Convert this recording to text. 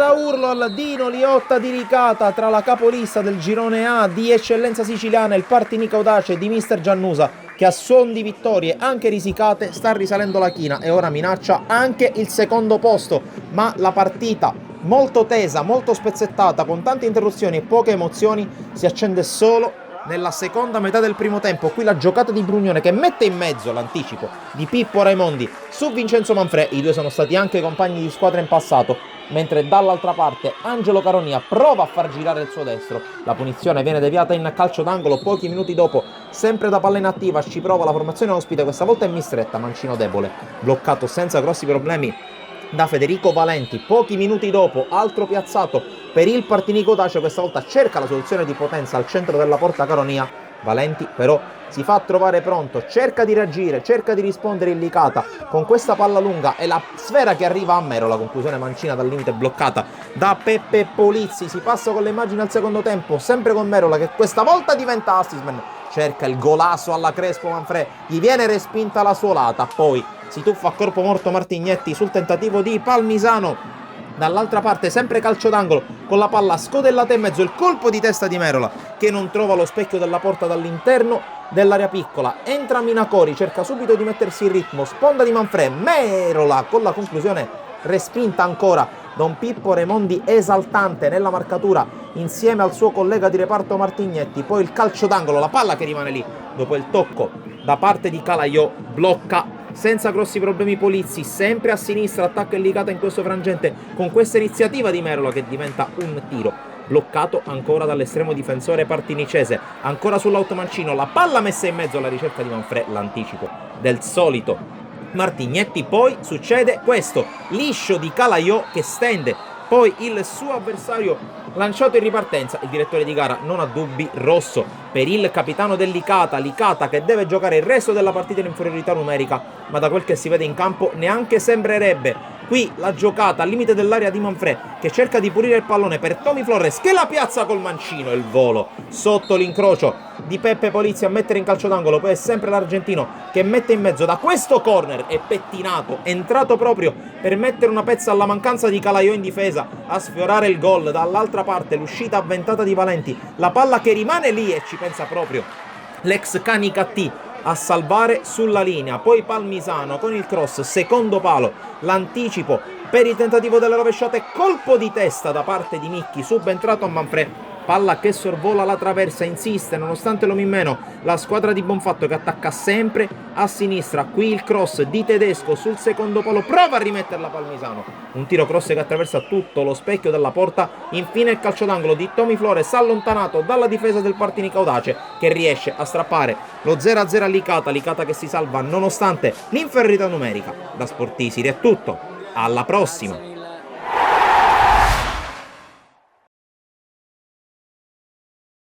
da urlo al Dino Liotta di Licata tra la capolista del girone A di eccellenza siciliana, il Partinico Audace di mister Giannusa, che a suon di vittorie anche risicate sta risalendo la china e ora minaccia anche il secondo posto. Ma la partita, molto tesa, molto spezzettata, con tante interruzioni e poche emozioni, si accende solo nella seconda metà del primo tempo. Qui la giocata di Brugnone che mette in mezzo l'anticipo di Pippo Raimondi su Vincenzo Manfrè. I due sono stati anche compagni di squadra in passato, mentre dall'altra parte Angelo Caronia prova a far girare il suo destro. La punizione viene deviata in calcio d'angolo pochi minuti dopo, sempre da palla inattiva ci prova la formazione ospite, questa volta è Mistretta, mancino debole, bloccato senza grossi problemi da Federico Valenti. Pochi minuti dopo, altro piazzato per il Partinico Audace, questa volta cerca la soluzione di potenza al centro della porta Caronia. Valenti però si fa trovare pronto, cerca di reagire, cerca di rispondere in Licata con questa palla lunga e la sfera che arriva a Mero, la conclusione mancina dal limite bloccata da Peppe Polizzi. Si passa con le immagini al secondo tempo, sempre con Merola che questa volta diventa assistman, cerca il golasso alla Crespo Manfrè, gli viene respinta la suolata, poi si tuffa a corpo morto Martignetti sul tentativo di Palmisano. Dall'altra parte sempre calcio d'angolo con la palla scodellata in mezzo, il colpo di testa di Merola che non trova lo specchio della porta dall'interno dell'area piccola. Entra Minacori, cerca subito di mettersi in ritmo, sponda di Manfrè, Merola con la conclusione respinta ancora. Don Pippo Raimondi esaltante nella marcatura insieme al suo collega di reparto Martignetti. Poi il calcio d'angolo, la palla che rimane lì dopo il tocco da parte di Calaiò, blocca senza grossi problemi Polizzi, sempre a sinistra, attacca Licata in questo frangente con questa iniziativa di Merola che diventa un tiro. Bloccato ancora dall'estremo difensore partinicese, ancora sull'automancino, la palla messa in mezzo alla ricerca di Manfrè, l'anticipo del solito Martignetti. Poi succede questo, liscio di Calaiò che stende poi il suo avversario lanciato in ripartenza. Il direttore di gara non ha dubbi, rosso per il capitano del Licata che deve giocare il resto della partita in inferiorità numerica, ma da quel che si vede in campo neanche sembrerebbe. Qui la giocata al limite dell'area di Manfrè che cerca di pulire il pallone per Tommy Flores che la piazza col mancino, il volo sotto l'incrocio di Peppe Polizzi a mettere in calcio d'angolo. Poi è sempre l'argentino che mette in mezzo da questo corner, è pettinato, entrato proprio per mettere una pezza alla mancanza di Calaiò in difesa, a sfiorare il gol. Dall'altra parte l'uscita avventata di Valenti, la palla che rimane lì e ci pensa proprio l'ex Canicattì a salvare sulla linea. Poi Palmisano con il cross, secondo palo, l'anticipo per il tentativo della rovesciata e colpo di testa da parte di Micchi, subentrato a Manfrè. Palla che sorvola la traversa, insiste nonostante l'uomo in meno la squadra di Bonfatto che attacca sempre a sinistra. Qui il cross di Tedesco sul secondo palo, prova a rimetterla Palmisano, un tiro cross che attraversa tutto lo specchio della porta. Infine il calcio d'angolo di Tommy Flores allontanato dalla difesa del Partinico Audace che riesce a strappare lo 0-0 a Licata che si salva nonostante l'inferiorità numerica. Da Sportisiri è tutto, alla prossima!